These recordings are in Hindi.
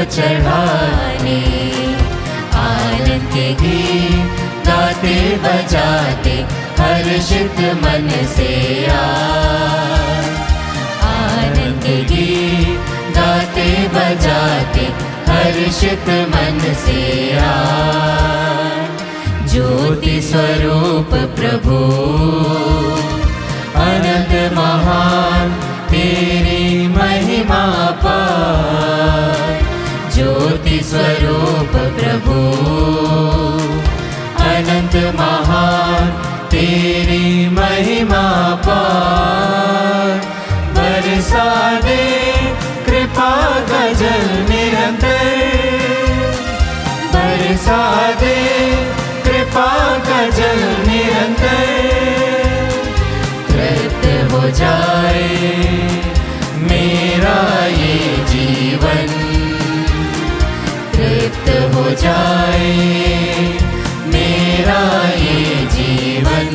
चढ़ाने, आनंद के गीत गाते बजाते हर्षित मन से आए। आनंद के गीत गाते बजाते हर्षित मन से आए। ज्योति स्वरूप प्रभु अनंत महान तेरी महिमा पाए। ज्योति स्वरूप प्रभु अनंत महान तेरी महिमा पाए। बरसा दे कृपा का जल निरंतर, बरसा दे कृपा का जल निरंतर। तृप्त हो जाए मेरा ये जीवन, तृप्त हो जाए मेरा ये जीवन।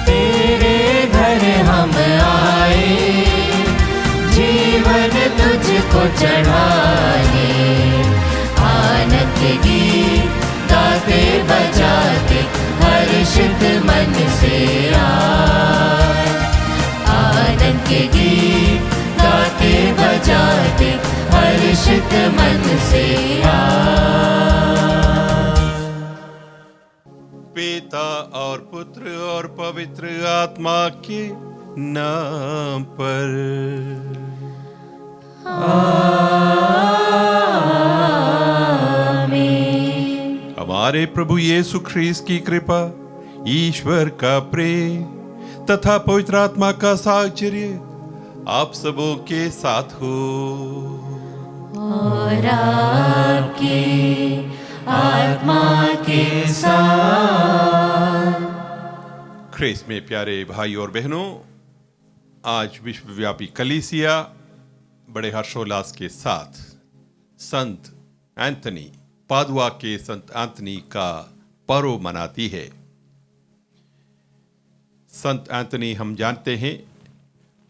तेरे घर हम आए, जीवन तुझको चढ़ाए। आनंद के गीत गाते बजाते हर्षित मन से आए। आनंद के गीत गाते बजाते हर्षित मन से आए। पिता और पुत्र और पवित्र आत्मा के नाम पर हमारे प्रभु यीशु ख्रीस्त की कृपा, ईश्वर का प्रेम तथा पवित्र आत्मा का साहचर्य आप सबों के साथ हो और आपके आत्मा के साथ। ख्रीस्त में प्यारे भाई और बहनों, आज विश्वव्यापी कलीसिया बड़े हर्षोल्लास के साथ संत एंथनी, पादुआ के संत एंथनी का पर्व मनाती है। संत एंथनी हम जानते हैं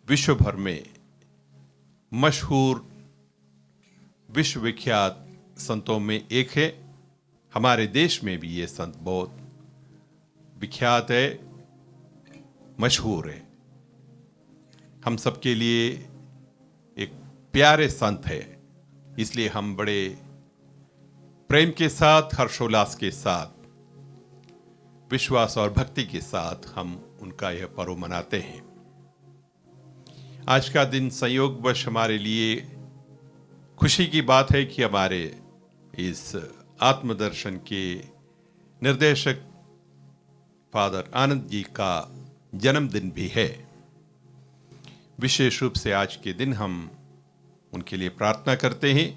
विश्व भर में मशहूर विश्वविख्यात संतों में एक है। हमारे देश में भी ये संत बहुत विख्यात है, मशहूर है। हम सबके लिए एक प्यारे संत है, इसलिए हम बड़े प्रेम के साथ, हर्षोल्लास के साथ, विश्वास और भक्ति के साथ हम उनका यह पर्व मनाते हैं। आज का दिन संयोगवश हमारे लिए खुशी की बात है कि हमारे इस आत्मदर्शन के निर्देशक फादर आनंद जी का जन्मदिन भी है। विशेष रूप से आज के दिन हम उनके लिए प्रार्थना करते हैं।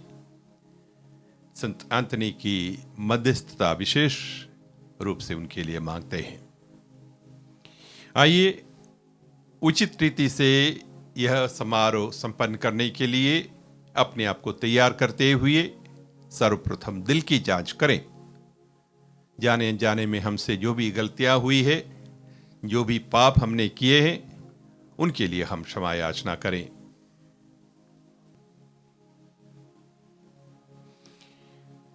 संत एंथनी की मध्यस्थता विशेष रूप से उनके लिए मांगते हैं। आइए उचित रीति से यह समारोह संपन्न करने के लिए अपने आप को तैयार करते हुए सर्वप्रथम दिल की जांच करें। जाने अनजाने में हमसे जो भी गलतियां हुई है, जो भी पाप हमने किए हैं, उनके लिए हम क्षमा याचना करें।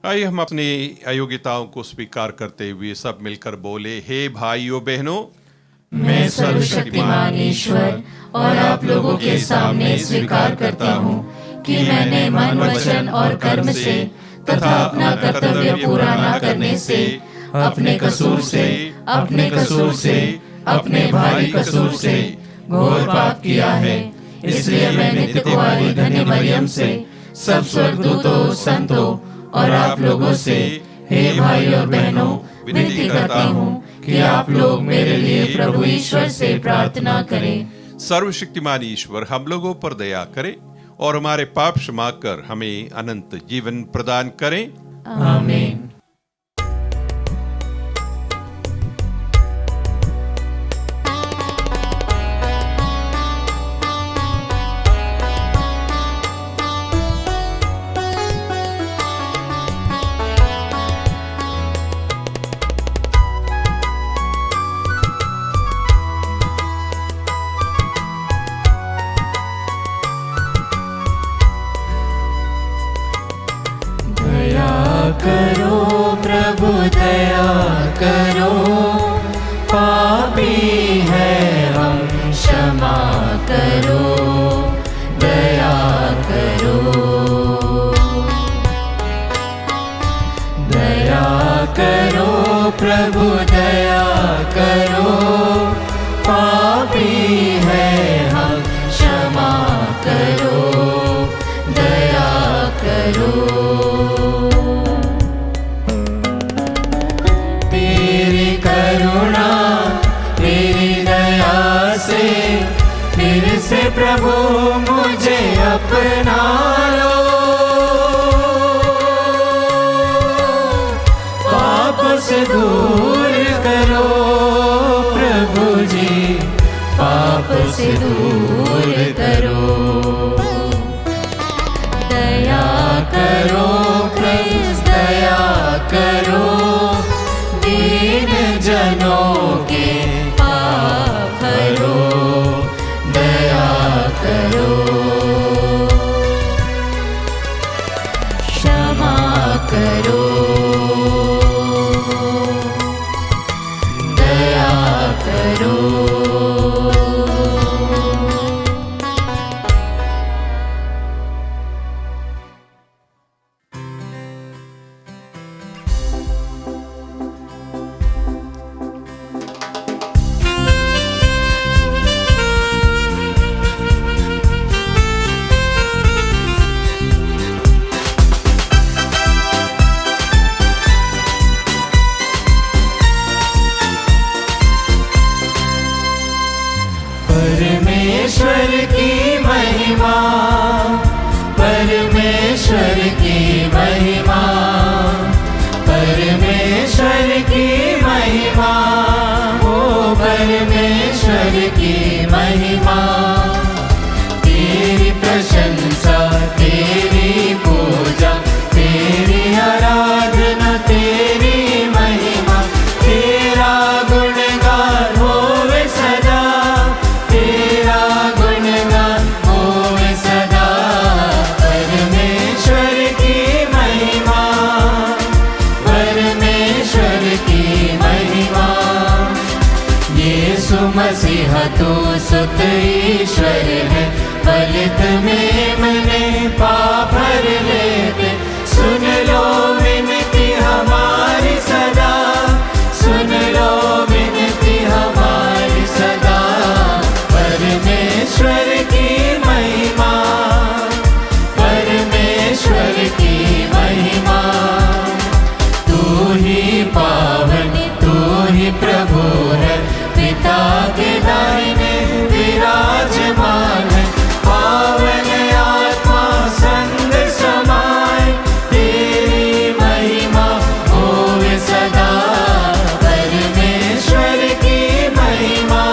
आइए हम अपनी अयोग्यताओं को स्वीकार करते हुए सब मिलकर बोले, हे भाइयों बहनों, मैं सर्वशक्तिमान ईश्वर और आप लोगों के सामने स्वीकार करता हूँ कि मैंने मन, वचन और कर्म से तथा अपना कर्तव्य पूरा न करने से, अपने कसूर से, अपने भारी कसूर से घोर पाप किया है। इसलिए मैं नित्य कुंवारी धन्य मरियम से, सब स्वर्गदूतों, संतों और आप लोगों से, हे भाई और बहनों, विनती करता हूँ कि आप लोग मेरे लिए प्रभु ईश्वर से प्रार्थना करें। सर्वशक्तिमान ईश्वर हम लोगों पर दया करे और हमारे पाप क्षमा कर हमें अनंत जीवन प्रदान करें। आमीन। करो प्रभु दया करो, पापी है हम, क्षमा करो दया करो। तेरी करुणा तेरी दया से फिर से प्रभु मुझे अपना लो, पाप से दूर करो प्रभु जी, पाप से दूर करो। दया करो क्रिस्त दया करो, दीन जनों के पाप हरो, दया करो। क्षमा करो दया करो। परमेश्वर की महिमा, परमेश्वर की महिमा, परमेश्वर की महिमा, ओ परमेश्वर की महिमा। तेरी प्रशंसा तेरी पूजा, तेरी आराधना तेरी महिमा, तेरा गुणगान होवे सदा, तेरा गुणगान होवे सदा। परमेश्वर की महिमा, परमेश्वर की महिमा। यीशु मसीह तू सुत ईश्वर है, पलित में मने पाप भर लेते। सुन लो विनती हमारी सदा, सुन लो विनती हमारी सदा। परमेश्वर की महिमा, परमेश्वर की महिमा। तू ही पावन तू ही प्रभु है, पिता के दाहिने विराजमान है। पावन आत्मा संग समाए, तेरी महिमा होवे सदा। परमेश्वर की महिमा,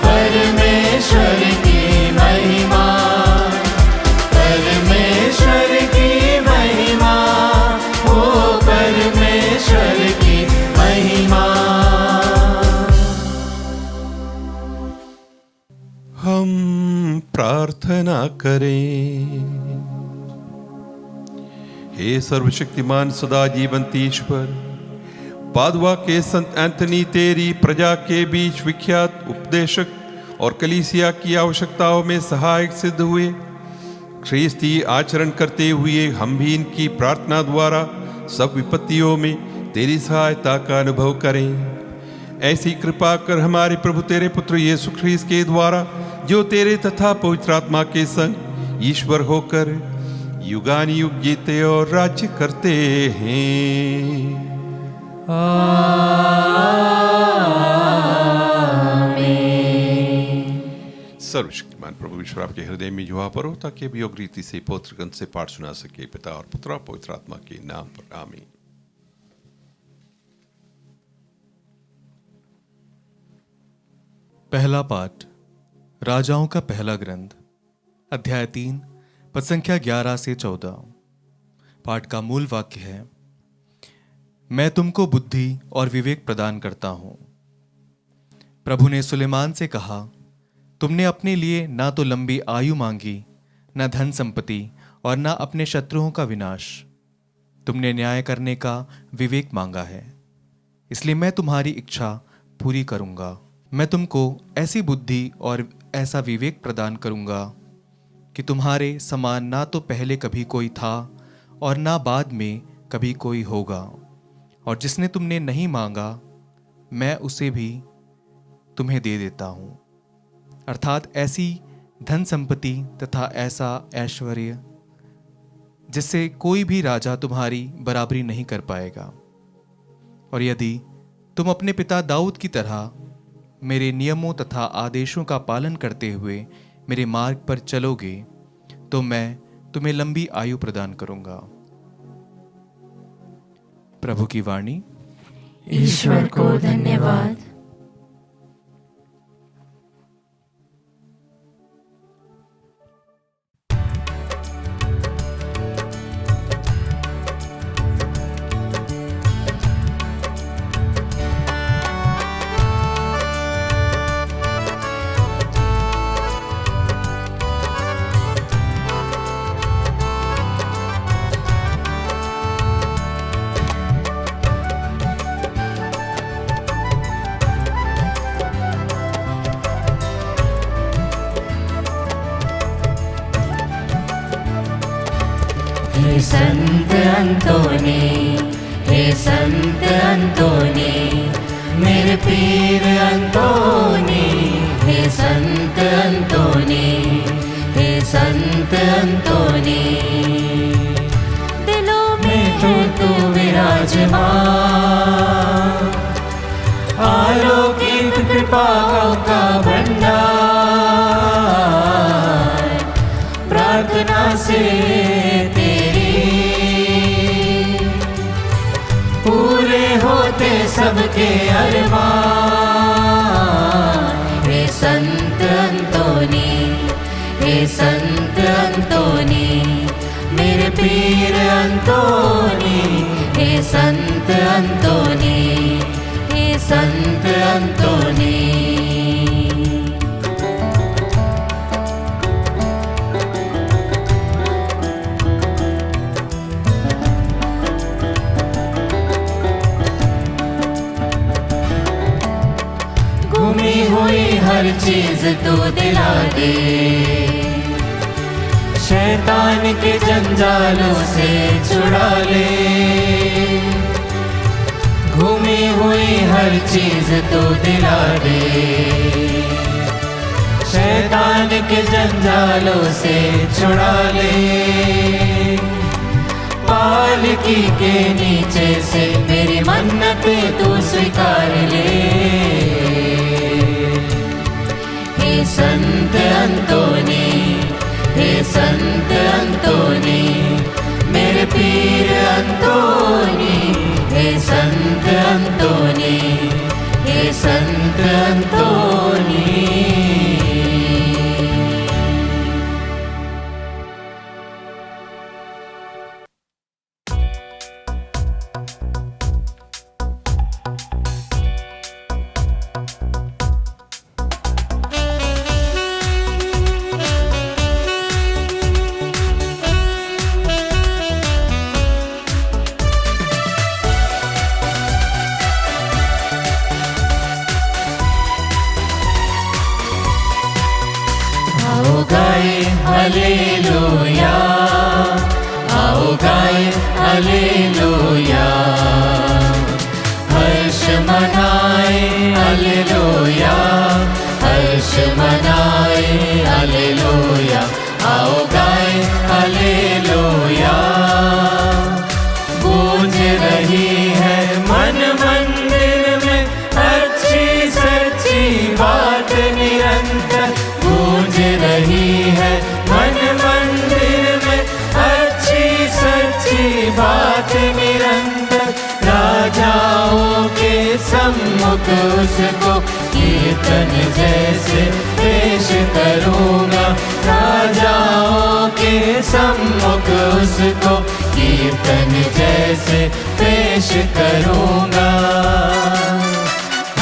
परमेश्वर की महिमा, परमेश्वर की महिमा, ओ परमेश्वर की महिमा। हम प्रार्थना करें। हे सर्वशक्तिमान सदा जीवंत ईश्वर, पादुआ के संत एंथनी तेरी प्रजा के बीच विख्यात उपदेशक और कलीसिया की आवश्यकताओं में सहायक सिद्ध हुए। ख्रिस्ती आचरण करते हुए हम भी इनकी प्रार्थना द्वारा सब विपत्तियों में तेरी सहायता का अनुभव करें। ऐसी कृपा कर हमारे प्रभु तेरे पुत्र यीशु ख्रीस्त के द्वारा, जो तेरे तथा पवित्र आत्मा के संग ईश्वर होकर युगानुयुग जीते और राज्य करते हैं। सर्वशक्तिमान प्रभु ईश्वर आपके हृदय में जुआ पर हो, ताकि अब योग रीति से पवित्र ग्रंथ से पाठ सुना सके। पिता और पुत्र और पवित्र आत्मा के नाम पर आमीन। पहला पाठ राजाओं का पहला ग्रंथ, अध्याय 3, पद संख्या 11 से 14। पाठ का मूल वाक्य है, मैं तुमको बुद्धि और विवेक प्रदान करता हूं। प्रभु ने सुलेमान से कहा, तुमने अपने लिए ना तो लंबी आयु मांगी, न धन संपत्ति और न अपने शत्रुओं का विनाश। तुमने न्याय करने का विवेक मांगा है, इसलिए मैं तुम्हारी इच्छा पूरी करूंगा। मैं तुमको ऐसी बुद्धि और ऐसा विवेक प्रदान करूंगा कि तुम्हारे समान ना तो पहले कभी कोई था और ना बाद में कभी कोई होगा। और जिसने तुमने नहीं मांगा मैं उसे भी तुम्हें दे देता हूँ। अर्थात ऐसी धन संपत्ति तथा ऐसा ऐश्वर्य जिससे कोई भी राजा तुम्हारी बराबरी नहीं कर पाएगा। और यदि तुम अपने पिता दाऊद की तरह मेरे नियमों तथा आदेशों का पालन करते हुए मेरे मार्ग पर चलोगे तो मैं तुम्हें लंबी आयु प्रदान करूंगा। प्रभु की वाणी। ईश्वर को धन्यवाद। हे संत अंतोनी, हे संत अंतोनी, मेरे पीर अंतोनी, हे संत अंतोनी, हे संत अंतोनी, दिलों में हो तू विराजमान, अलौकिक कृपाओं का भंडार, प्रार्थना से होते सबके अरमान। हे संत अंतोनी, हे संत अंतोनी, मेरे पीर अंतोनी, हे संत अंतोनी, हे संत अंतोनी। हुई हर चीज तू दिला दे, शैतान के जंजालों से छुड़ा ले, घूमी हुई हर चीज तू दिला दे, शैतान के जंजालों से छुड़ा ले, पालकी के नीचे से मेरी मन्नत तू स्वीकार ले। हे संत अंतोनी, हे संत अंतोनी, मेरे पीर अंतोनी, हे संत अंतोनी, हे संत अंतोनी। हालेलुया, आओ गाए हालेलुया, हर्ष मनाए हालेलुया, हर्ष मनाए हालेलुया, आओ गाए हालेलुया। गूंज रही है मन मंदिर में अच्छी सच्ची बात निरंतर, गूंज रही है मन मंदिर में अच्छी सच्ची बात निरंतर। राजाओं के सम्मुख उसको कीर्तन जैसे पेश करूँगा, राजाओं के सम्मुख उसको कीर्तन जैसे पेश करूँगा।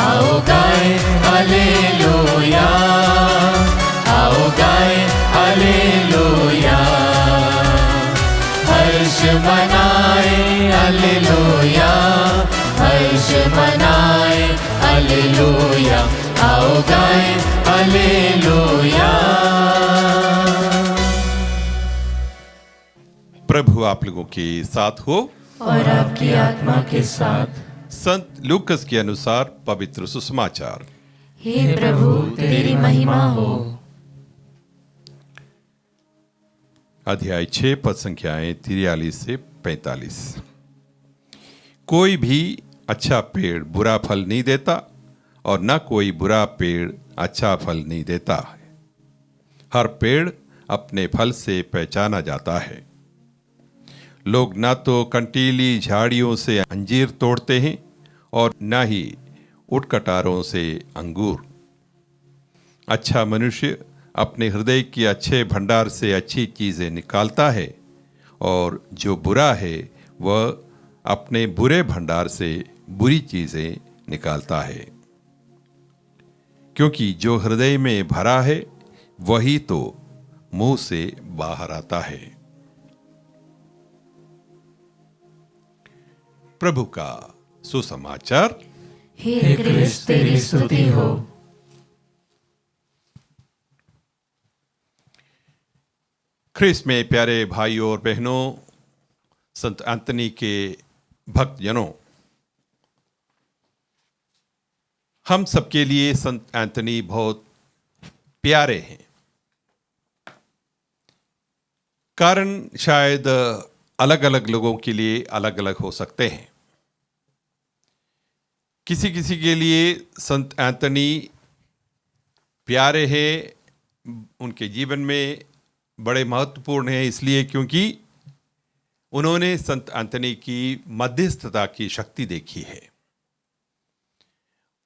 आओ गाए हालेलुया, आओ गाए हालेलुया, हर्ष मनाए हालेलुया, हर्ष मनाए हालेलुया, आओ गाए हालेलुया। प्रभु आप लोगों के साथ हो और आपकी आत्मा के साथ। संत लूकस के अनुसार पवित्र सुसमाचार। हे प्रभु, तेरी महिमा हो। अध्याय 6 पद संख्याएं 43 से 45। कोई भी अच्छा पेड़ बुरा फल नहीं देता और न कोई बुरा पेड़ अच्छा फल नहीं देता है। हर पेड़ अपने फल से पहचाना जाता है। लोग न तो कंटीली झाड़ियों से अंजीर तोड़ते हैं और न ही उटकटारों से अंगूर। अच्छा मनुष्य अपने हृदय के अच्छे भंडार से अच्छी चीजें निकालता है और जो बुरा है वह अपने बुरे भंडार से बुरी चीजें निकालता है, क्योंकि जो हृदय में भरा है वही तो मुंह से बाहर आता है। प्रभु का सुसमाचार। हे क्रिस्त, तेरी स्तुति हो। ख्रिस्त में प्यारे भाइयों और बहनों, संत एंथनी के भक्तजनों, हम सबके लिए संत एंथनी बहुत प्यारे हैं। कारण शायद अलग अलग लोगों के लिए अलग अलग हो सकते हैं। किसी किसी के लिए संत एंथनी प्यारे हैं, उनके जीवन में बड़े महत्वपूर्ण हैं, इसलिए क्योंकि उन्होंने संत एंथनी की मध्यस्थता की शक्ति देखी है।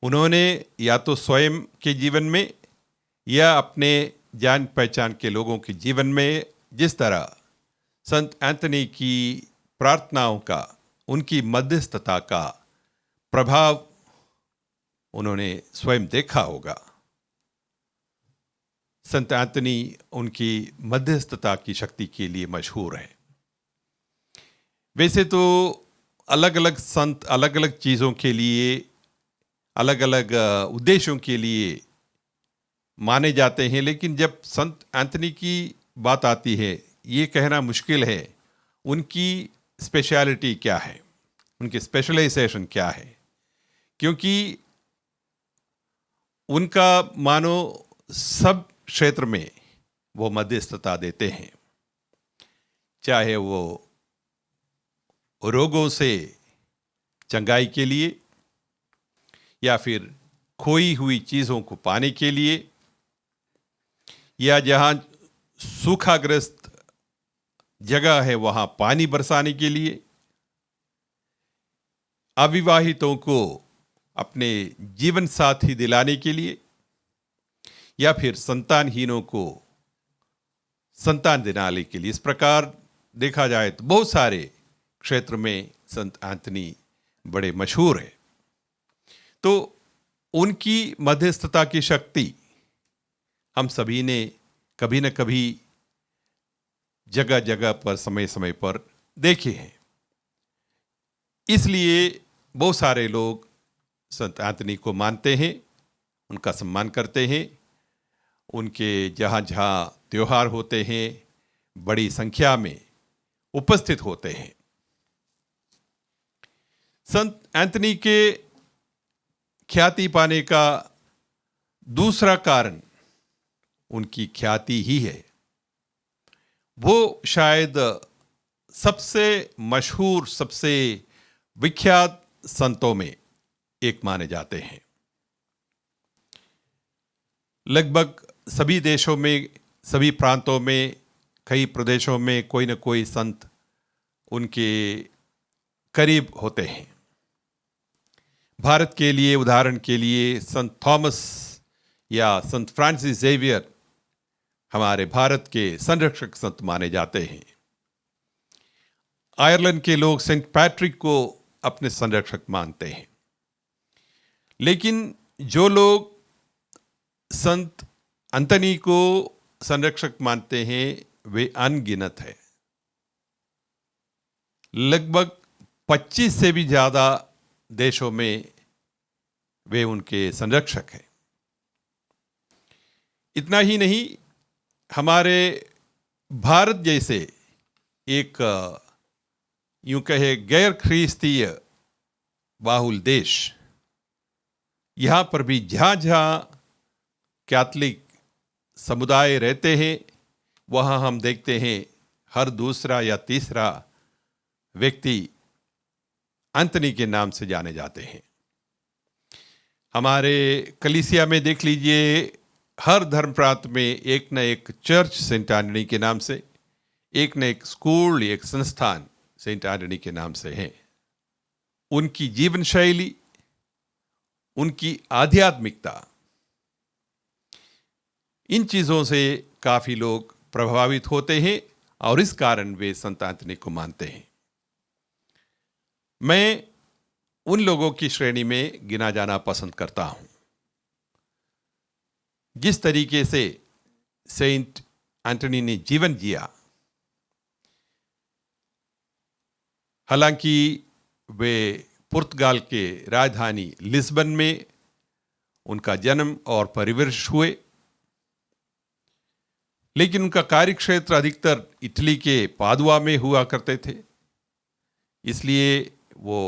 उन्होंने या तो स्वयं के जीवन में या अपने जान पहचान के लोगों के जीवन में जिस तरह संत एंथनी की प्रार्थनाओं का, उनकी मध्यस्थता का प्रभाव उन्होंने स्वयं देखा होगा। संत एंथनी उनकी मध्यस्थता की शक्ति के लिए मशहूर है। वैसे तो अलग अलग संत अलग अलग चीज़ों के लिए, अलग अलग उद्देश्यों के लिए माने जाते हैं, लेकिन जब संत एंथनी की बात आती है ये कहना मुश्किल है उनकी स्पेशलिटी क्या है, उनकी स्पेशलाइजेशन क्या है, क्योंकि उनका मानो सब क्षेत्र में वो मध्यस्थता देते हैं। चाहे वो रोगों से चंगाई के लिए या फिर खोई हुई चीज़ों को पाने के लिए, या जहाँ सूखाग्रस्त जगह है वहाँ पानी बरसाने के लिए, अविवाहितों को अपने जीवन साथी दिलाने के लिए, या फिर संतानहीनों को संतान दिलाने के लिए। इस प्रकार देखा जाए तो बहुत सारे क्षेत्र में संत एंथनी बड़े मशहूर है। तो उनकी मध्यस्थता की शक्ति हम सभी ने कभी न कभी जगह जगह पर समय समय पर देखे हैं। इसलिए बहुत सारे लोग संत एंथनी को मानते हैं, उनका सम्मान करते हैं। उनके जहाँ जहाँ त्योहार होते हैं बड़ी संख्या में उपस्थित होते हैं। संत एंथनी के ख्याति पाने का दूसरा कारण उनकी ख्याति ही है। वो शायद सबसे मशहूर, सबसे विख्यात संतों में एक माने जाते हैं। लगभग सभी देशों में, सभी प्रांतों में, कई प्रदेशों में कोई न कोई संत उनके करीब होते हैं। भारत के लिए, उदाहरण के लिए, संत थॉमस या संत फ्रांसिस जेवियर हमारे भारत के संरक्षक संत माने जाते हैं। आयरलैंड के लोग सेंट पैट्रिक को अपने संरक्षक मानते हैं। लेकिन जो लोग संत एंथनी को संरक्षक मानते हैं वे अनगिनत है। लगभग 25 से भी ज्यादा देशों में वे उनके संरक्षक हैं। इतना ही नहीं, हमारे भारत जैसे एक यूं कहे गैर ख्रीस्तीय बाहुल देश, यहाँ पर भी जहाँ जहाँ कैथलिक समुदाय रहते हैं वहाँ हम देखते हैं हर दूसरा या तीसरा व्यक्ति एंथनी के नाम से जाने जाते हैं। हमारे कलीसिया में देख लीजिए, हर धर्म प्रांत में एक न एक चर्च सेंट एंथनी के नाम से, एक न एक स्कूल, एक संस्थान सेंट एंथनी के नाम से है। उनकी जीवन शैली, उनकी आध्यात्मिकता, इन चीजों से काफी लोग प्रभावित होते हैं और इस कारण वे संत एंथनी को मानते हैं। मैं उन लोगों की श्रेणी में गिना जाना पसंद करता हूं। जिस तरीके से सेंट एंथनी ने जीवन जिया, हालांकि वे पुर्तगाल के राजधानी लिस्बन में उनका जन्म और परिवर्तन हुए, लेकिन उनका कार्यक्षेत्र अधिकतर इटली के पादुआ में हुआ करते थे। इसलिए वो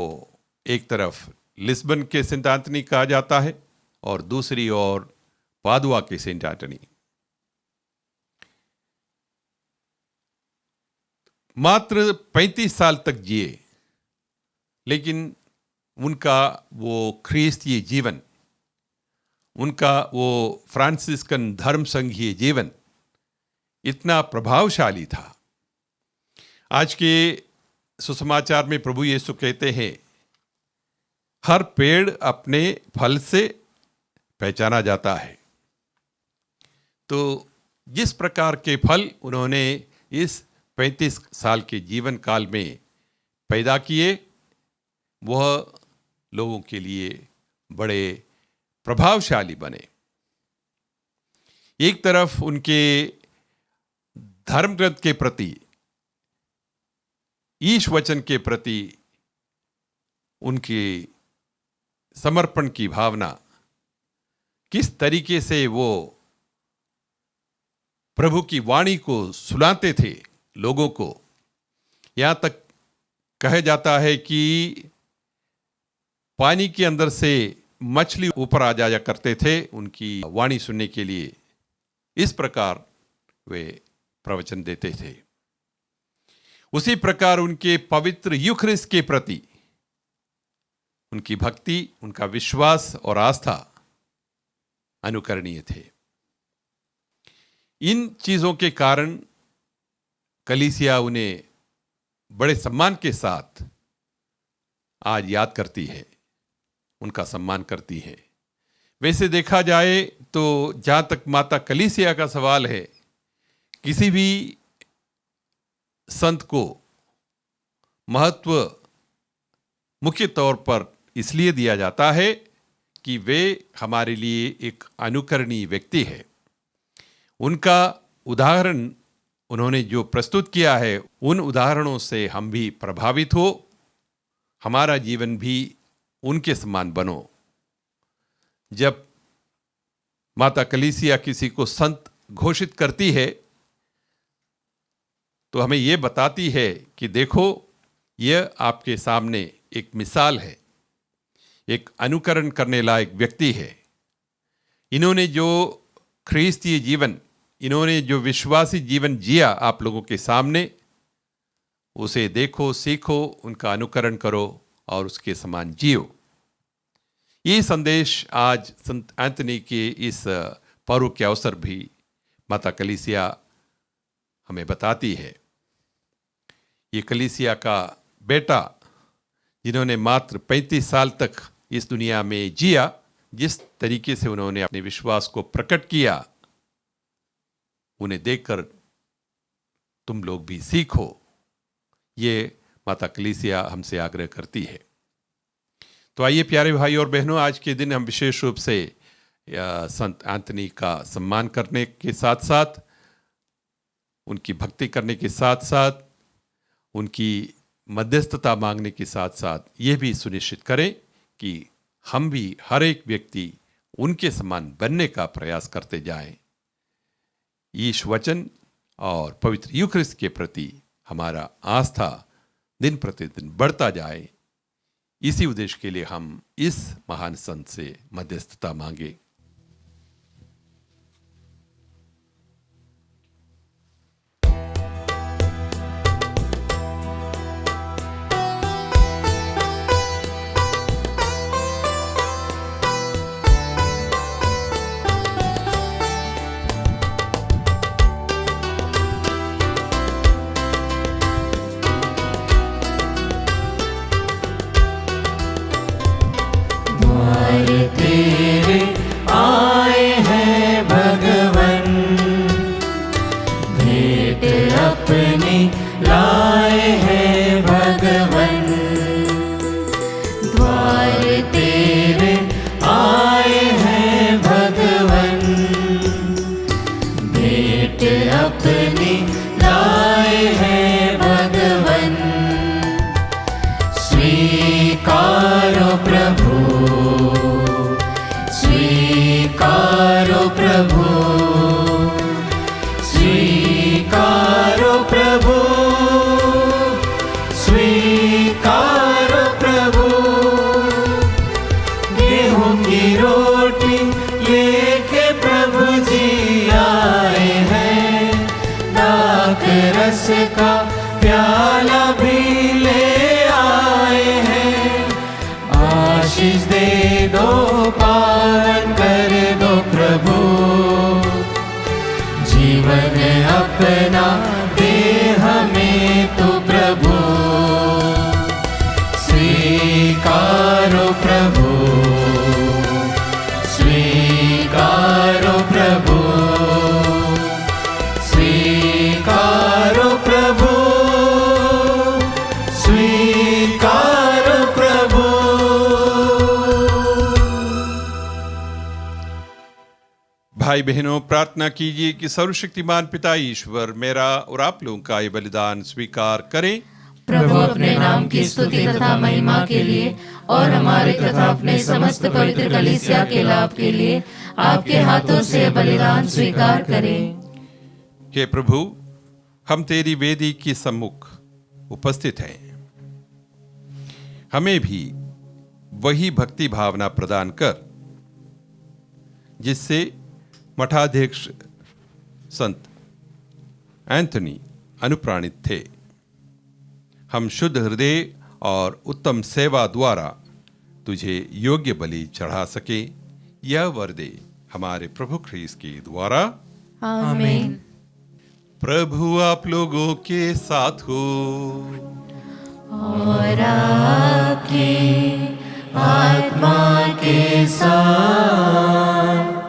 एक तरफ लिस्बन के सेंट एंथनी कहा जाता है और दूसरी ओर पादुआ के सेंट एंथनी। मात्र 35 साल तक जिए, लेकिन उनका वो ख्रीस्तीय जीवन, उनका वो फ्रांसिस्कन धर्म संघीय जीवन इतना प्रभावशाली था। आज के सुसमाचार में प्रभु यीशु कहते हैं, हर पेड़ अपने फल से पहचाना जाता है। तो जिस प्रकार के फल उन्होंने इस 35 साल के जीवन काल में पैदा किए, वह लोगों के लिए बड़े प्रभावशाली बने। एक तरफ उनके धर्म ग्रंथ के प्रति, ईश वचन के प्रति उनकी समर्पण की भावना, किस तरीके से वो प्रभु की वाणी को सुनाते थे लोगों को। यहां तक कहा जाता है कि पानी के अंदर से मछली ऊपर आ जाया करते थे उनकी वाणी सुनने के लिए। इस प्रकार वे प्रवचन देते थे। उसी प्रकार उनके पवित्र यूखरिस्ट के प्रति उनकी भक्ति, उनका विश्वास और आस्था अनुकरणीय थे। इन चीजों के कारण कलीसिया उन्हें बड़े सम्मान के साथ आज याद करती है, उनका सम्मान करती है। वैसे देखा जाए तो जहां तक माता कलीसिया का सवाल है, किसी भी संत को महत्व मुख्य तौर पर इसलिए दिया जाता है कि वे हमारे लिए एक अनुकरणीय व्यक्ति है। उनका उदाहरण उन्होंने जो प्रस्तुत किया है, उन उदाहरणों से हम भी प्रभावित हो, हमारा जीवन भी उनके समान बनो। जब माता कलीसिया किसी को संत घोषित करती है तो हमें यह बताती है कि देखो, यह आपके सामने एक मिसाल है, एक अनुकरण करने लायक व्यक्ति है। इन्होंने जो ख्रीस्तीय जीवन, इन्होंने जो विश्वासी जीवन जिया आप लोगों के सामने, उसे देखो, सीखो, उनका अनुकरण करो और उसके समान जियो। ये संदेश आज संत एंथनी के इस पर्व के अवसर भी माता कलीसिया हमें बताती है। ये कलीसिया का बेटा, जिन्होंने मात्र 35 साल तक इस दुनिया में जिया, जिस तरीके से उन्होंने अपने विश्वास को प्रकट किया, उन्हें देखकर तुम लोग भी सीखो। ये माता कलीसिया हमसे आग्रह करती है। तो आइए प्यारे भाई और बहनों, आज के दिन हम विशेष रूप से संत एंथनी का सम्मान करने के साथ साथ, उनकी भक्ति करने के साथ साथ, उनकी मध्यस्थता मांगने के साथ साथ ये भी सुनिश्चित करें कि हम भी हर एक व्यक्ति उनके समान बनने का प्रयास करते जाएं। ईश वचन और पवित्र यूखरिस्ट के प्रति हमारा आस्था दिन प्रतिदिन बढ़ता जाए, इसी उद्देश्य के लिए हम इस महान संत से मध्यस्थता मांगे। तेरे आए हैं भगवन, भेंट अपनी लाए हैं भगवन। द्वार तेरे आए हैं भगवन, भेंट अपनी लाए हैं भगवन। स्वीकारो प्रभु, स्वीकारो प्रभु, स्वीकारो प्रभु, स्वीकारो प्रभु। गेहूं की रोटी लेके प्रभु जी आए हैं, दाख रस का प्याला भी ले आए हैं। आशीष दे दो, पावन कर दो प्रभु, जीवन अपना दे हमें तो प्रभु। स्वीकारो प्रभु, स्वीकारो प्रभु, स्वीकारो प्रभु, स्वीकारो प्रभु। भाई बहनों, प्रार्थना कीजिए कि सर्वशक्तिमान पिता ईश्वर मेरा और आप लोगों का ये बलिदान स्वीकार करें। प्रभु अपने नाम की स्तुति तथा महिमा के लिए और हमारे तथा अपने समस्त पवित्र कलीसिया के लाभ के लिए आपके हाथों से बलिदान स्वीकार करें। हे प्रभु, हम तेरी वेदी के सम्मुख उपस्थित हैं। हमें भी वही भक्ति भावना प्रदान कर जिससे मठाध्यक्ष संत एंथनी अनुप्राणित थे। हम शुद्ध हृदय और उत्तम सेवा द्वारा तुझे योग्य बलि चढ़ा सके, यह वर दे हमारे प्रभु ख्रीस्त के द्वारा, आमीन। प्रभु आप लोगों के साथ हो और आपकी आत्मा के साथ।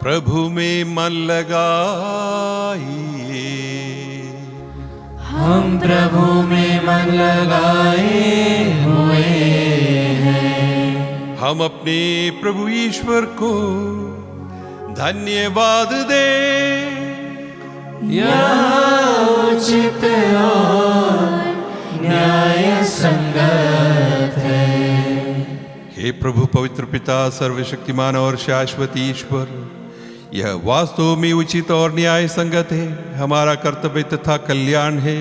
प्रभु में मन लगाइए। हम प्रभु में मन लगाए हुए हैं। हम अपने प्रभु ईश्वर को धन्यवाद दे। यह उचित और न्याय संगत है। हे प्रभु पवित्र पिता, सर्वशक्तिमान और शाश्वत ईश्वर, यह वास्तव में उचित और न्याय संगत है, हमारा कर्तव्य तथा कल्याण है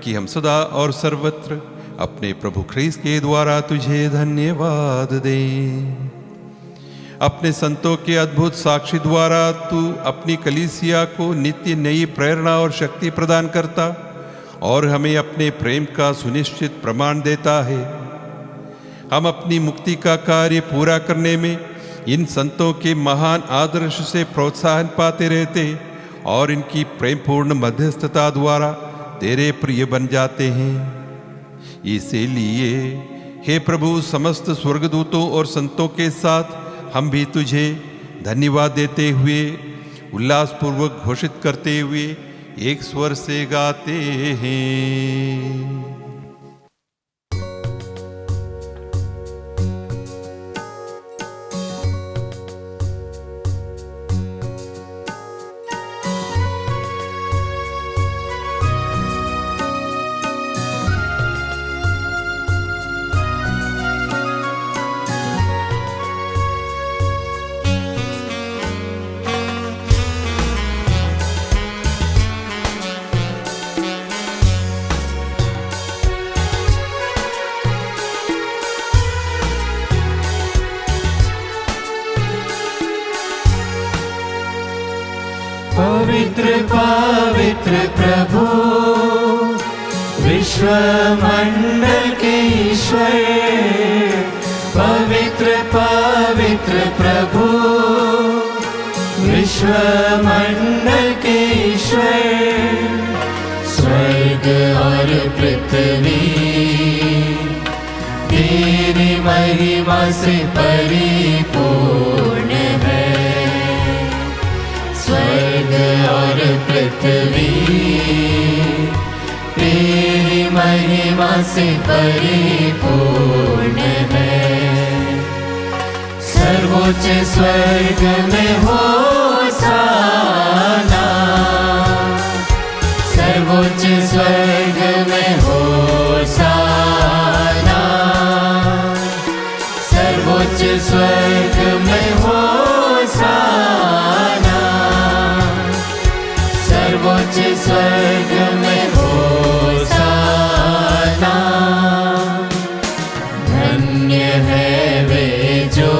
कि हम सदा और सर्वत्र अपने प्रभु ख्रीस्त के द्वारा तुझे धन्यवाद दें। अपने संतों के अद्भुत साक्षी द्वारा तू अपनी कलीसिया को नित्य नई प्रेरणा और शक्ति प्रदान करता और हमें अपने प्रेम का सुनिश्चित प्रमाण देता है। हम अपनी मुक्ति का कार्य पूरा करने में इन संतों के महान आदर्श से प्रोत्साहन पाते रहते और इनकी प्रेमपूर्ण मध्यस्थता द्वारा तेरे प्रिय बन जाते हैं। इसीलिए हे प्रभु, समस्त स्वर्गदूतों और संतों के साथ हम भी तुझे धन्यवाद देते हुए उल्लासपूर्वक घोषित करते हुए एक स्वर से गाते हैं। पवित्र पवित्र प्रभु, विश्व मंडल के ईश्वर। पवित्र पवित्र प्रभु, विश्व मंडल के ईश्वर। स्वर्ग और पृथ्वी तेरी महिमा से परिपूर्ण है। स्वर्ग और पृथ्वी तेरी महिमा से परिपूर्ण है। सर्वोच्च स्वर्ग में होशाना, सर्वोच्च स्वर्ग में होशाना, सर्वोच्च स्वर्ग में होशाना, सर्वोच्च स्वर्ग में होशाना। धन्य है वे जो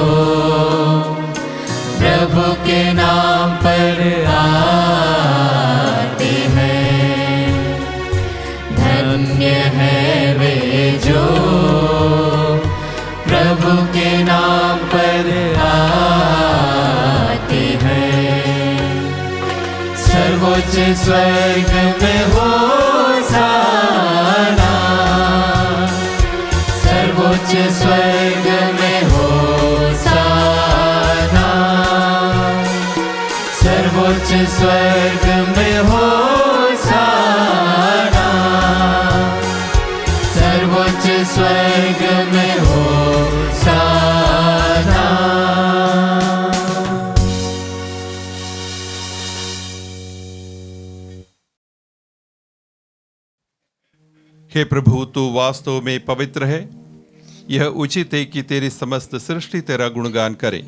प्रभु के नाम पर आते हैं। धन्य है वे जो प्रभु के नाम पर आते हैं। सर्वोच्च स्वर्ग में होशाना, सर्वोच्च स्वर्ग में होशाना, सर्वोच्च स्वर्ग में होशाना, सर्वोच्च स्वर्ग में होशाना। हे प्रभु, तू वास्तव में पवित्र है। यह उचित है कि तेरी समस्त सृष्टि तेरा गुणगान करे,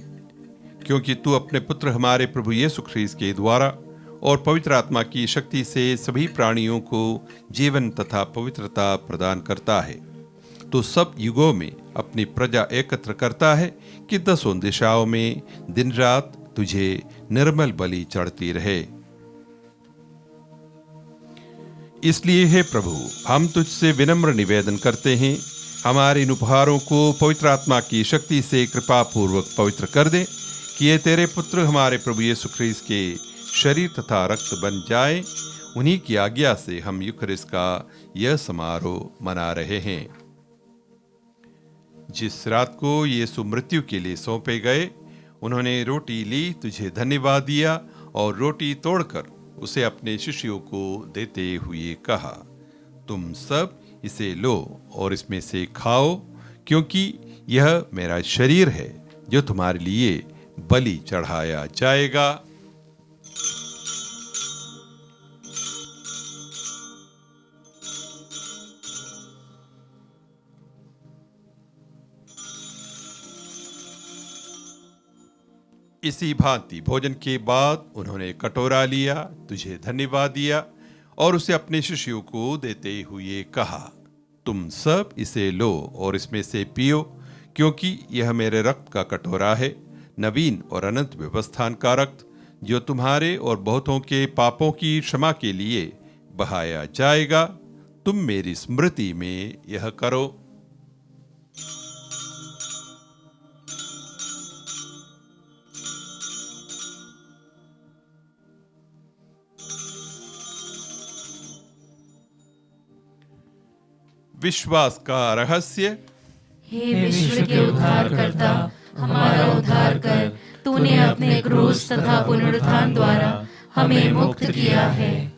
क्योंकि तू अपने पुत्र हमारे प्रभु यीशु ख्रीस्त के द्वारा और पवित्र आत्मा की शक्ति से सभी प्राणियों को जीवन तथा पवित्रता प्रदान करता है। तो सब युगों में अपनी प्रजा एकत्र करता है कि दसों दिशाओं में दिन रात तुझे निर्मल बलि चढ़ती रहे। इसलिए हे प्रभु, हम तुझसे विनम्र निवेदन करते हैं, हमारे इन उपहारों को पवित्र आत्मा की शक्ति से कृपा पूर्वक पवित्र कर दे, कि ये तेरे पुत्र हमारे प्रभु यीशु ख्रीस्त के शरीर तथा रक्त बन जाए। उन्हीं की आज्ञा से हम यूखरिस्त का यह समारोह मना रहे हैं। जिस रात को यीशु मृत्यु के लिए सौंपे गए, उन्होंने रोटी ली, तुझे धन्यवाद दिया और रोटी तोड़कर उसे अपने शिष्यों को देते हुए कहा, तुम सब इसे लो और इसमें से खाओ, क्योंकि यह मेरा शरीर है जो तुम्हारे लिए बलि चढ़ाया जाएगा। इसी भांति भोजन के बाद उन्होंने कटोरा लिया, तुझे धन्यवाद दिया और उसे अपने शिष्यों को देते हुए कहा, तुम सब इसे लो और इसमें से पियो, क्योंकि यह मेरे रक्त का कटोरा है, नवीन और अनंत व्यवस्थान का रक्त, जो तुम्हारे और बहुतों के पापों की क्षमा के लिए बहाया जाएगा। तुम मेरी स्मृति में यह करो। विश्वास का रहस्य। हे विश्व के उद्धारकर्ता, हमारा उद्धार कर। तूने अपने क्रूस तथा पुनरुत्थान द्वारा हमें मुक्त किया है।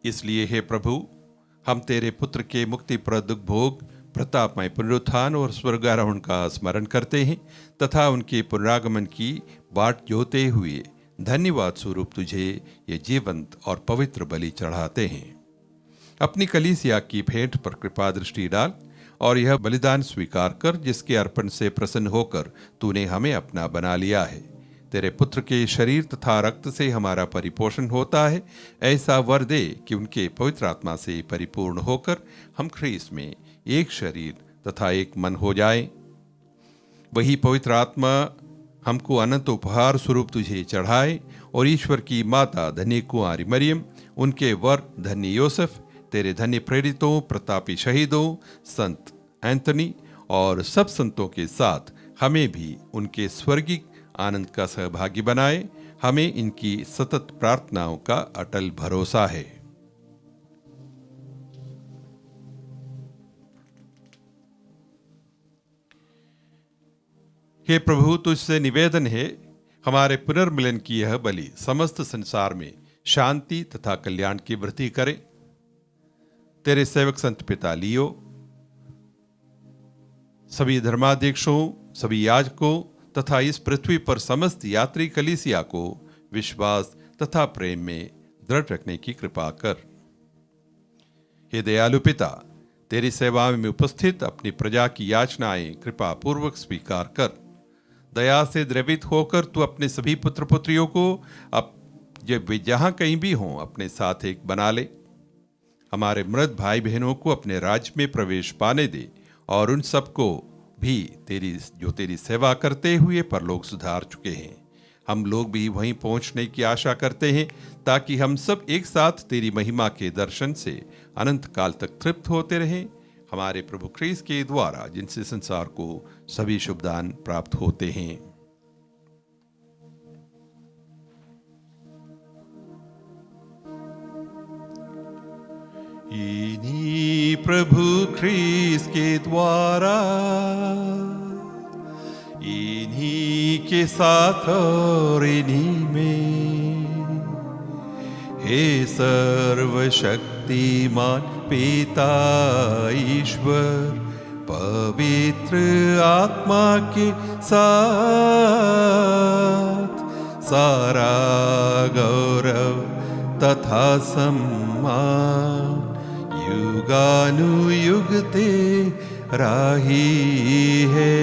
इसलिए हे प्रभु, हम तेरे पुत्र के मुक्तिप्रद भोग, प्रतापमय पुनरुत्थान और स्वर्गारोहण का स्मरण करते हैं तथा उनके पुनरागमन की बाट जोते हुए धन्यवाद स्वरूप तुझे ये जीवंत और पवित्र बलि चढ़ाते हैं। अपनी कलीसिया की भेंट पर कृपा दृष्टि डाल और यह बलिदान स्वीकार कर, जिसके अर्पण से प्रसन्न होकर तूने हमें अपना बना लिया है। तेरे पुत्र के शरीर तथा रक्त से हमारा परिपोषण होता है। ऐसा वर दे कि उनके पवित्र आत्मा से परिपूर्ण होकर हम ख्रीस्त में एक शरीर तथा एक मन हो जाए। वही पवित्र आत्मा हमको अनंत उपहार स्वरूप तुझे चढ़ाए, और ईश्वर की माता धन्य कुंवारी मरियम, उनके वर धन्य योसेफ, तेरे धन्य प्रेरितों, प्रतापी शहीदों, संत एंथनी और सब संतों के साथ हमें भी उनके स्वर्गिक आनंद का सहभागी बनाए। हमें इनकी सतत प्रार्थनाओं का अटल भरोसा है। हे प्रभु, तुझसे निवेदन है, हमारे पुनर्मिलन की यह बलि समस्त संसार में शांति तथा कल्याण की वृद्धि करे। तेरे सेवक संत पिता लियो, सभी धर्माध्यक्षों, सभी याजकों तथा इस पृथ्वी पर समस्त यात्री कलीसिया को विश्वास तथा प्रेम में दृढ़ रखने की कृपा कर। हे दयालु पिता, तेरी सेवा में उपस्थित अपनी प्रजा की याचनाएं कृपा पूर्वक स्वीकार कर। दया से द्रवित होकर तू अपने सभी पुत्र पुत्रियों को अब जब वे जहां कहीं भी हों अपने साथ एक बना ले। हमारे मृत भाई बहनों को अपने राज्य में प्रवेश पाने दे, और उन सबको भी तेरी सेवा करते हुए परलोक सुधार चुके हैं। हम लोग भी वहीं पहुंचने की आशा करते हैं, ताकि हम सब एक साथ तेरी महिमा के दर्शन से अनंत काल तक तृप्त होते रहें। हमारे प्रभु ख्रीस्त के द्वारा, जिनसे संसार को सभी शुभ दान प्राप्त होते हैं। इन्हीं प्रभु ख्रीस्त के द्वारा, इन्हीं के साथ और इन्हीं में, हे सर्वशक्तिमान पिता ईश्वर, पवित्र आत्मा के साथ सारा गौरव तथा सम्मान युगानुयुग तेरा ही है।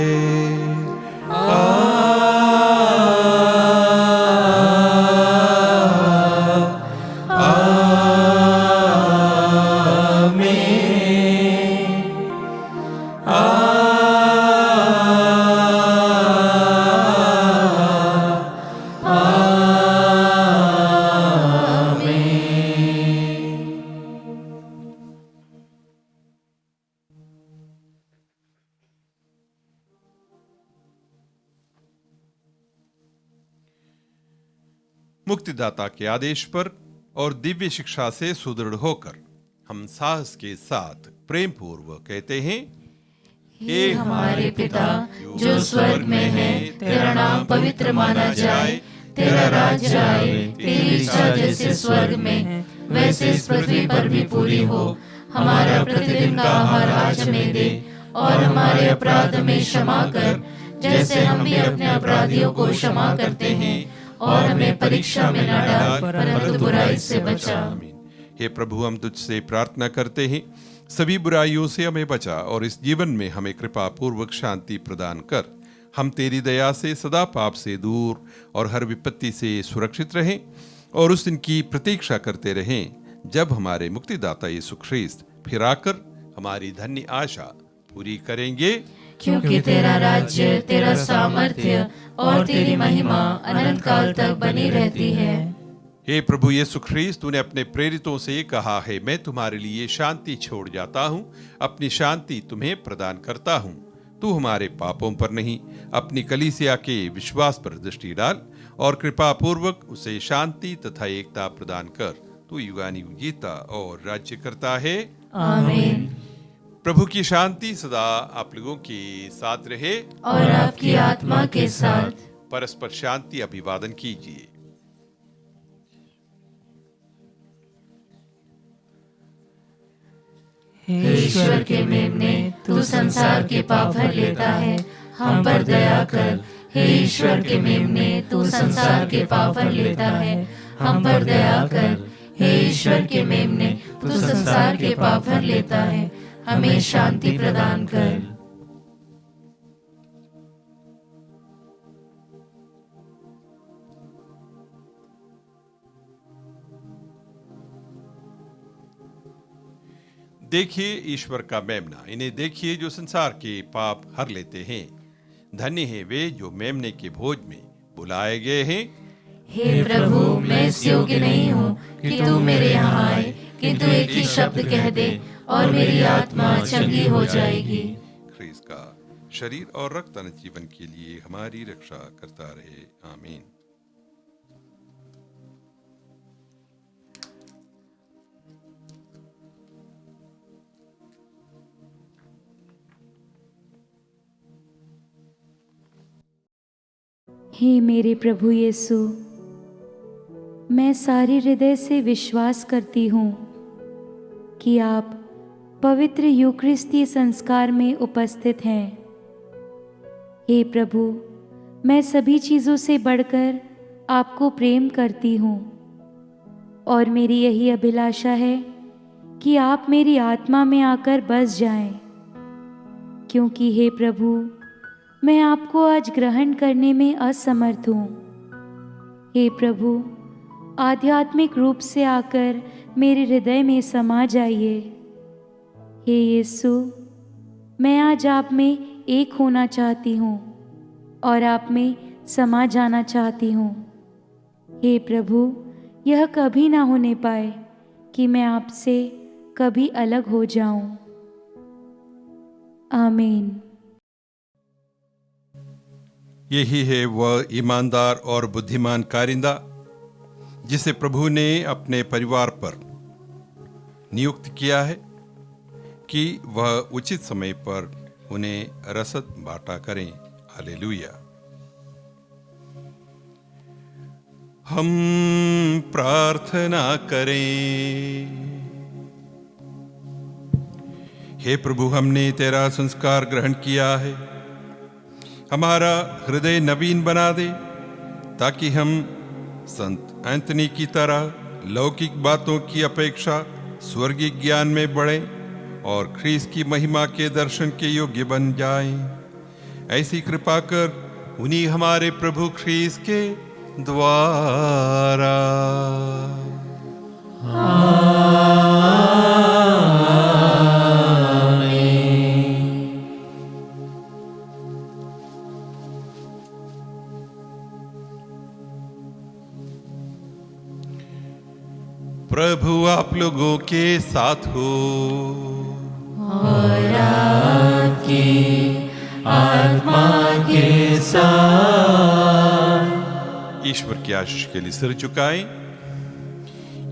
मुक्तिदाता के आदेश पर और दिव्य शिक्षा से सुदृढ़ होकर हम साहस के साथ प्रेम पूर्वक कहते हैं, हे हमारे पिता जो स्वर्ग में है, तेरा नाम पवित्र माना जाए, तेरा राज्य आए, तेरी इच्छा जैसे स्वर्ग में है वैसे इस पृथ्वी पर भी पूरी हो। हमारा प्रतिदिन का आहार आज हमें दे, और हमारे अपराध में क्षमा कर, जैसे हम भी अपने अपराधियों को क्षमा करते हैं, और हमें परीक्षा में न डाल, परंतु बुराई से बचा। हे प्रभु, हम तुझसे प्रार्थना करते हैं, सभी बुराइयों से हमें बचा, और इस जीवन में हमें कृपा पूर्वक शांति प्रदान कर। हम तेरी दया से सदा पाप से दूर और हर विपत्ति से सुरक्षित रहें, और उस दिन की प्रतीक्षा करते रहें जब हमारे मुक्तिदाता यीशु ख्रीस्त फिर आकर हमारी धन्य आशा पूरी करेंगे। क्योंकि तेरा राज्य, तेरा सामर्थ्य और तेरी महिमा अनंत काल तक बनी रहती है। हे प्रभु यीशु ख्रीस्त, तूने अपने प्रेरितों से कहा है, मैं तुम्हारे लिए शांति छोड़ जाता हूँ, अपनी शांति तुम्हें प्रदान करता हूँ। तू हमारे पापों पर नहीं, अपनी कलीसिया के विश्वास पर दृष्टि डाल, और कृपा पूर्वक उसे शांति तथा एकता प्रदान कर। तू युगानुयुग जीता और राज्य करता है। आमीन। प्रभु की शांति सदा आप लोगों के साथ रहे, और आपकी आत्मा के साथ। परस्पर शांति अभिवादन कीजिए। हे ईश्वर के मेमने, तू संसार के पाप हर लेता है, हम पर दया कर। हे ईश्वर के मेमने, तू संसार के पाप हर लेता है, हम पर दया कर। हे ईश्वर के मेमने, तू संसार के पाप हर लेता है, हमें शांति प्रदान कर। देखिए ईश्वर का मेमना, इन्हें देखिए जो संसार के पाप हर लेते हैं। धन्य है वे जो मेमने के भोज में बुलाए गए हैं। हे प्रभु, मैं इस योग्य नहीं हूँ कि तू मेरे यहाँ आए, किंतु एक ही शब्द कह दे और मेरी आत्मा चंगी हो जाएगी। ख्रीस का शरीर और रक्त अनंत जीवन के लिए हमारी रक्षा करता रहे। आमीन। हे मेरे प्रभु यीशु, मैं सारे हृदय से विश्वास करती हूँ कि आप पवित्र यूकरिस्ती संस्कार में उपस्थित हैं। हे प्रभु, मैं सभी चीज़ों से बढ़कर आपको प्रेम करती हूँ और मेरी यही अभिलाषा है कि आप मेरी आत्मा में आकर बस जाएं, क्योंकि हे प्रभु, मैं आपको आज ग्रहण करने में असमर्थ हूँ। हे प्रभु, आध्यात्मिक रूप से आकर मेरे हृदय में समा जाइए। हे यीशु, मैं आज आप में एक होना चाहती हूँ और आप में समा जाना चाहती हूँ। हे प्रभु, यह कभी ना होने पाए कि मैं आपसे कभी अलग हो जाऊं। आमीन। यही है वह ईमानदार और बुद्धिमान कारिंदा जिसे प्रभु ने अपने परिवार पर नियुक्त किया है कि वह उचित समय पर उन्हें रसद बांटा करें। हालेलुया। हम प्रार्थना करें। हे प्रभु, हमने तेरा संस्कार ग्रहण किया है। हमारा हृदय नवीन बना दे ताकि हम संत एंथनी की तरह लौकिक बातों की अपेक्षा स्वर्गीय ज्ञान में बढ़ें और ख्रीस की महिमा के दर्शन के योग्य बन जाएं। ऐसी कृपा कर उन्हीं हमारे प्रभु ख्रीस के द्वारा। प्रभु आप लोगों के साथ हो और आपकी आत्मा के साथ। ईश्वर की आशीष के लिए सिर झुकाएं।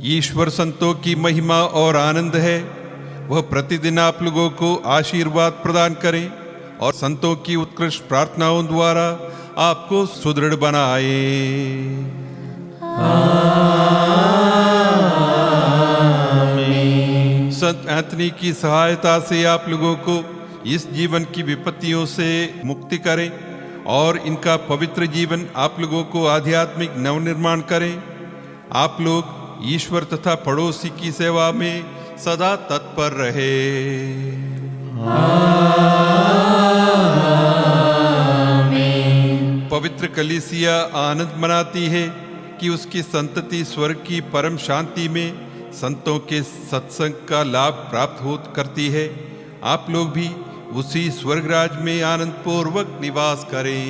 ईश्वर संतों की महिमा और आनंद है। वह प्रतिदिन आप लोगों को आशीर्वाद प्रदान करें और संतों की उत्कृष्ट प्रार्थनाओं द्वारा आपको सुदृढ़ बनाए। संत एंथनी की सहायता से आप लोगों को इस जीवन की विपत्तियों से मुक्ति करें और इनका पवित्र जीवन आप लोगों को आध्यात्मिक नवनिर्माण करें। आप लोग ईश्वर तथा पड़ोसी की सेवा में सदा तत्पर रहे। पवित्र कलीसिया आनंद मनाती है कि उसकी संतति स्वर्ग की परम शांति में संतों के सत्संग का लाभ प्राप्त हो करती है। आप लोग भी उसी स्वर्गराज में आनंद पूर्वक निवास करें।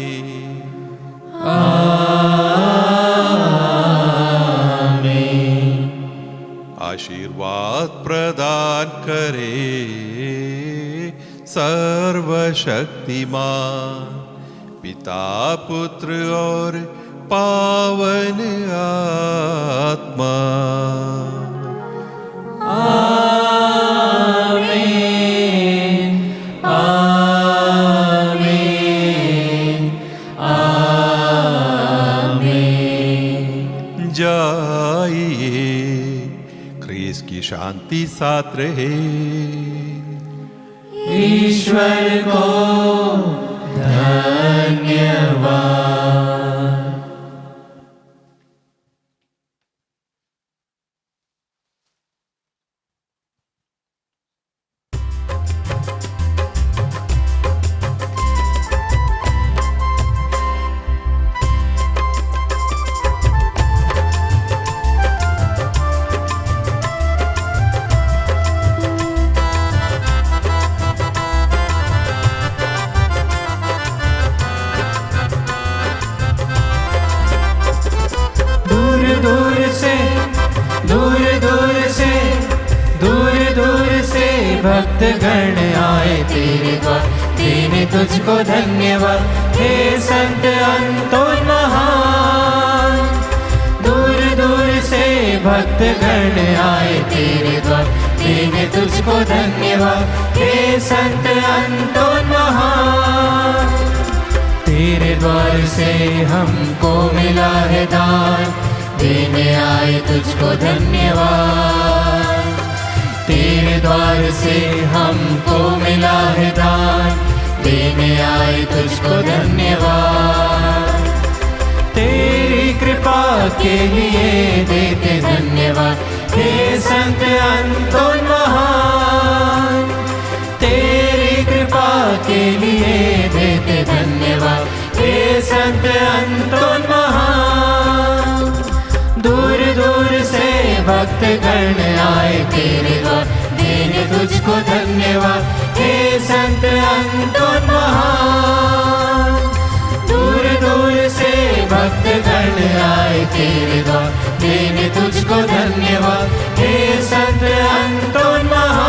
आशीर्वाद प्रदान करे सर्वशक्तिमान पिता, पुत्र और पावन आत्मा। आमीन, आमीन, आमीन। जाइए, ख्रीस की शांति साथ रहे। ईश्वर को धन्यवाद। भक्त गण आए तेरे द्वार, देने तुझको धन्यवाद। हे संत अंतोन महान, दूर दूर से भक्त गण आए तेरे द्वार, देने तुझको धन्यवाद। हे संत अंतोन महान, तेरे द्वार से हमको मिला है दान, देने आए तुझको धन्यवाद। तेरे द्वार से हमको मिला है दान, देने आए तुझको धन्यवाद। तेरी कृपा के लिए देते धन्यवाद। हे संत अंतोन महान, तेरी कृपा के लिए देते धन्यवाद। हे संत अंतोन महान, दूर दूर से भक्त गण आए तेरे द्वार, देने तुझको धन्यवाद। हे संत अंतोन महान, दूर दूर से भक्त गण आए तेरे द्वार, देने तुझको धन्यवाद। हे संत अंतोन महान,